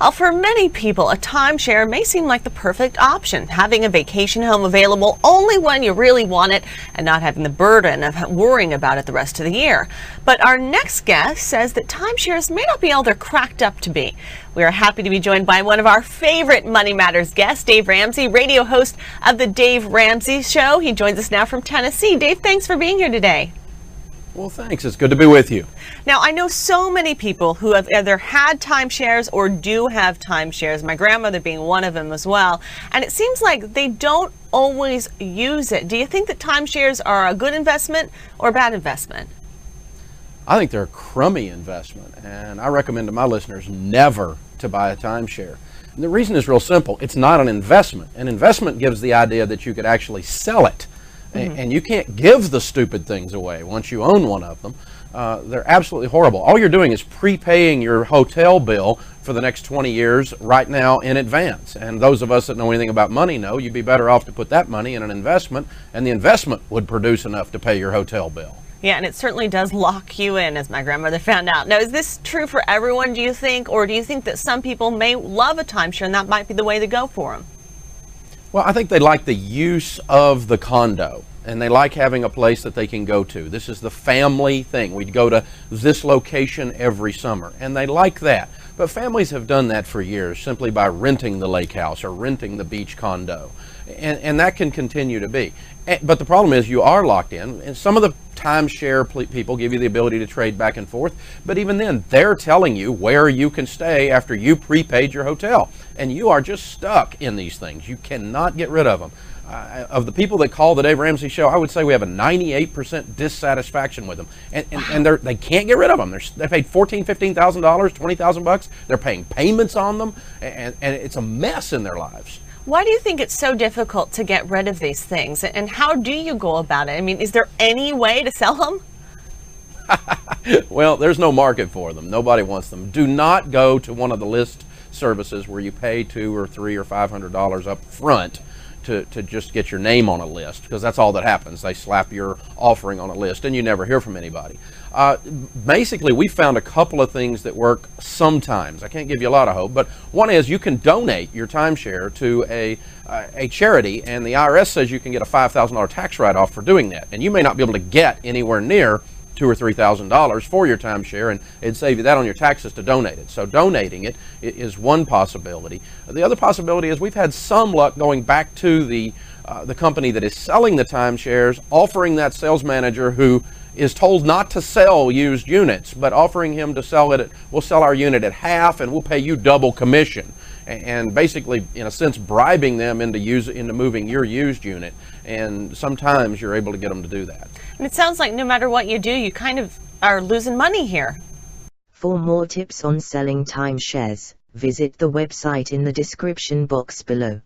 Well, for many people, a timeshare may seem like the perfect option, having a vacation home available only when you really want it and not having the burden of worrying about it the rest of the year. But our next guest says that timeshares may not be all they're cracked up to be. We are happy to be joined by one of our favorite Money Matters guests, Dave Ramsey, radio host of the Dave Ramsey Show. He joins us now from Tennessee. Dave, thanks for being here today. Well, thanks. It's good to be with you. Now, I know so many people who have either had timeshares or do have timeshares, my grandmother being one of them as well, and it seems like they don't always use it. Do you think that timeshares are a good investment or a bad investment? I think they're a crummy investment, and I recommend to my listeners never to buy a timeshare. And the reason is real simple. It's not an investment. An investment gives the idea that you could actually sell it. And you can't give the stupid things away once you own one of them. They're absolutely horrible. All you're doing is prepaying your hotel bill for the next 20 years right now in advance. And those of us that know anything about money know you'd be better off to put that money in an investment, and the investment would produce enough to pay your hotel bill. Yeah, and it certainly does lock you in, as my grandmother found out. Now, is this true for everyone, do you think, or do you think that some people may love a timeshare and that might be the way to go for them? Well, I think they like the use of the condo, and they like having a place that they can go to. This is the family thing. We'd go to this location every summer, and they like that. But families have done that for years simply by renting the lake house or renting the beach condo, and that can continue to be. But the problem is you are locked in, and some of the timeshare people give you the ability to trade back and forth, but even then they're telling you where you can stay after you prepaid your hotel, and you are just stuck in these things. You cannot get rid of them. Of the people that call the Dave Ramsey Show, I would say we have a 98% dissatisfaction with them, and they can't get rid of them. They paid $14,000, $15,000, $20,000. They're paying payments on them, and it's a mess in their lives. Why do you think it's so difficult to get rid of these things, and how do you go about it? I mean, is there any way to sell them? Well, there's no market for them. Nobody wants them. Do not go to one of the list services where you pay $200 or $300 or $500 up front to just get your name on a list, because that's all that happens. They slap your offering on a list and you never hear from anybody. Basically, we found a couple of things that work sometimes. I can't give you a lot of hope, but one is you can donate your timeshare to a charity, and the IRS says you can get a $5,000 tax write-off for doing that. And you may not be able to get anywhere near $2,000 or $3,000 for your timeshare, and it'd save you that on your taxes to donate it. So donating it is one possibility. The other possibility is we've had some luck going back to the company that is selling the timeshares, offering that sales manager who is told not to sell used units, but offering him to sell it we'll sell our unit at half and we'll pay you double commission. And basically, in a sense, bribing them into moving your used unit. And sometimes you're able to get them to do that. And it sounds like no matter what you do, you kind of are losing money here. For more tips on selling timeshares, visit the website in the description box below.